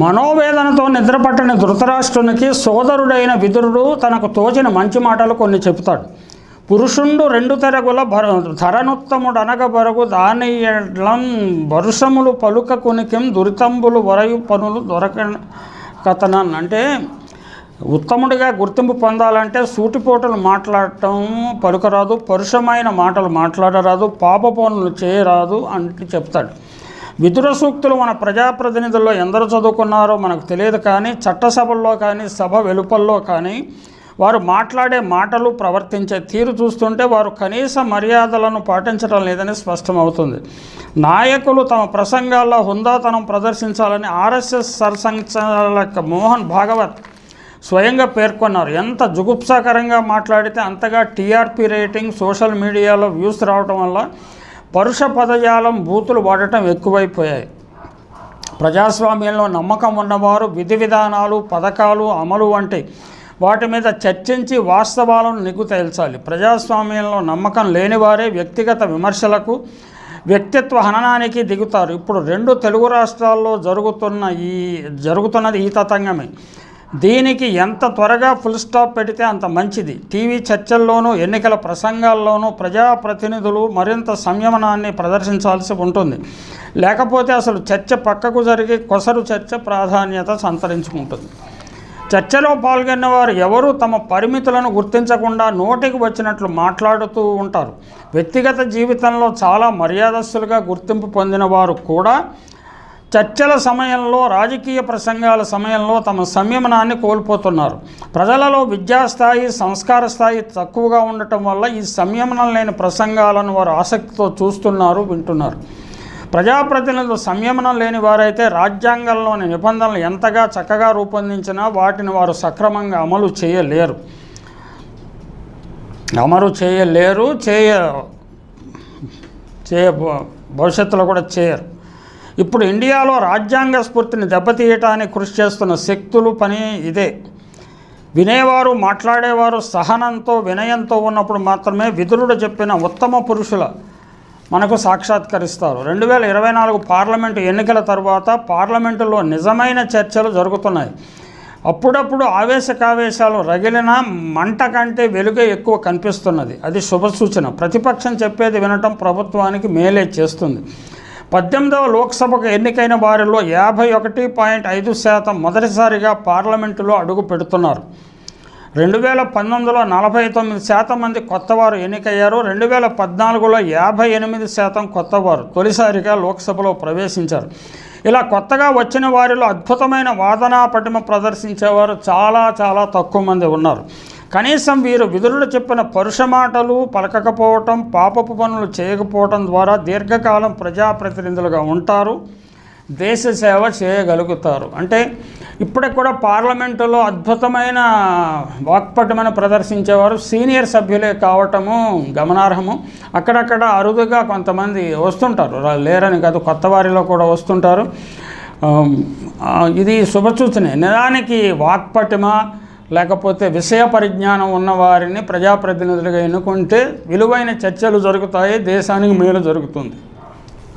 మనోవేదనతో నిద్రపట్టని ధృతరాష్ట్రునికి సోదరుడైన విదురుడు తనకు తోచిన మంచి మాటలు కొన్ని చెబుతాడు. పురుషుండు రెండు తెరగుల ధరనుత్తముడనగబరగు దానియడం వరుషములు పలుక కునికిం దురితంబులు వరయు పనులు దొరకతనన్. అంటే ఉత్తముడిగా గుర్తింపు పొందాలంటే సూటిపోటులు మాట్లాడటం పలుకరాదు, పరుషమైన మాటలు మాట్లాడరాదు, పాప పనులు చేయరాదు అంటే చెప్తాడు. విదుర సూక్తులు మన ప్రజాప్రతినిధుల్లో ఎందరు చదువుకున్నారో మనకు తెలియదు, కానీ చట్టసభల్లో కానీ సభ వెలుపల్లో కానీ వారు మాట్లాడే మాటలు, ప్రవర్తించే తీరు చూస్తుంటే వారు కనీస మర్యాదలను పాటించడం లేదని స్పష్టమవుతుంది. నాయకులు తమ ప్రసంగాల్లో హుందాతనం ప్రదర్శించాలని ఆర్ఎస్ఎస్ సర్సంఘచాలక మోహన్ భాగవత్ స్వయంగా పేర్కొన్నారు. ఎంత జుగుప్సాకరంగా మాట్లాడితే అంతగా టీఆర్పీ రేటింగ్, సోషల్ మీడియాలో వ్యూస్ రావటం వల్ల పరుష పదజాలం, బూతులు వాడటం ఎక్కువైపోయాయి. ప్రజాస్వామ్యంలో నమ్మకం ఉన్నవారు విధి విధానాలు, పథకాలు అమలు వంటి వాటి మీద చర్చించి వాస్తవాలను నిగ్గు తేల్చాలి. ప్రజాస్వామ్యంలో నమ్మకం లేనివారే వ్యక్తిగత విమర్శలకు, వ్యక్తిత్వ హననానికి దిగుతారు. ఇప్పుడు రెండు తెలుగు రాష్ట్రాల్లో జరుగుతున్నది ఈ తతంగమే. దీనికి ఎంత త్వరగా ఫుల్ స్టాప్ పెడితే అంత మంచిది. టీవీ చర్చల్లోనూ, ఎన్నికల ప్రసంగాల్లోనూ ప్రజాప్రతినిధులు మరింత సంయమనాన్ని ప్రదర్శించాల్సి ఉంటుంది. లేకపోతే అసలు చర్చ పక్కకు జరిగి కొసరు చర్చ ప్రాధాన్యత సంతరించుకుంటుంది. చర్చలో పాల్గొన్న వారు ఎవరూ తమ పరిమితులను గుర్తించకుండా నోటికి వచ్చినట్లు మాట్లాడుతూ ఉంటారు. వ్యక్తిగత జీవితంలో చాలా మర్యాదస్తులుగా గుర్తింపు పొందిన వారు కూడా చర్చల సమయంలో, రాజకీయ ప్రసంగాల సమయంలో తమ సంయమనాన్ని కోల్పోతున్నారు. ప్రజలలో విద్యాస్థాయి, సంస్కార స్థాయి తక్కువగా ఉండటం వల్ల ఈ సంయమనం లేని ప్రసంగాలను వారు ఆసక్తితో చూస్తున్నారు, వింటున్నారు. ప్రజాప్రతినిధులు సంయమనం లేని వారైతే రాజ్యాంగంలోని నిబంధనలు ఎంతగా చక్కగా రూపొందించినా వాటిని వారు సక్రమంగా అమలు చేయలేరు. భవిష్యత్తులో కూడా చేయరు. ఇప్పుడు ఇండియాలో రాజ్యాంగ స్ఫూర్తిని దెబ్బతీయటానికి కృషి చేస్తున్న శక్తులు పని ఇదే. వినేవారు, మాట్లాడేవారు సహనంతో, వినయంతో ఉన్నప్పుడు మాత్రమే విదురుడు చెప్పిన ఉత్తమ పురుషుల మనకు సాక్షాత్కరిస్తారు. 2024 పార్లమెంటు ఎన్నికల తర్వాత పార్లమెంటులో నిజమైన చర్చలు జరుగుతున్నాయి. అప్పుడప్పుడు ఆవేశకావేశాలు రగిలిన మంట కంటే వెలుగే ఎక్కువ కనిపిస్తున్నది. అది శుభసూచన. ప్రతిపక్షం చెప్పేది వినటం ప్రభుత్వానికి మేలే చేస్తుంది. 18వ లోక్సభకు ఎన్నికైన వారిలో 51.5% మొదటిసారిగా పార్లమెంటులో అడుగు పెడుతున్నారు. 2019లో 49% మంది కొత్తవారు ఎన్నికయ్యారు. 2014లో 58% కొత్తవారు తొలిసారిగా లోక్సభలో ప్రవేశించారు. ఇలా కొత్తగా వచ్చిన వారిలో అద్భుతమైన వాదనా పటిమ ప్రదర్శించేవారు చాలా తక్కువ మంది ఉన్నారు. కనీసం వీరు విదురుడు చెప్పిన పరుష మాటలు పలకకపోవటం, పాపపు పనులు చేయకపోవటం ద్వారా దీర్ఘకాలం ప్రజాప్రతినిధులుగా ఉంటారు, దేశ సేవ చేయగలుగుతారు. అంటే ఇప్పటికి కూడా పార్లమెంటులో అద్భుతమైన వాక్పటిమను ప్రదర్శించేవారు సీనియర్ సభ్యులే కావటము గమనార్హము. అక్కడక్కడ అరుదుగా కొంతమంది వస్తుంటారు, లేరని కాదు, కొత్త వారిలో కూడా వస్తుంటారు. ఇది శుభసూచనే. నిజానికి వాక్పటిమ లేకపోతే విషయ పరిజ్ఞానం ఉన్నవారిని ప్రజాప్రతినిధులుగా ఎన్నుకుంటే విలువైన చర్చలు జరుగుతాయి, దేశానికి మేలు జరుగుతుంది.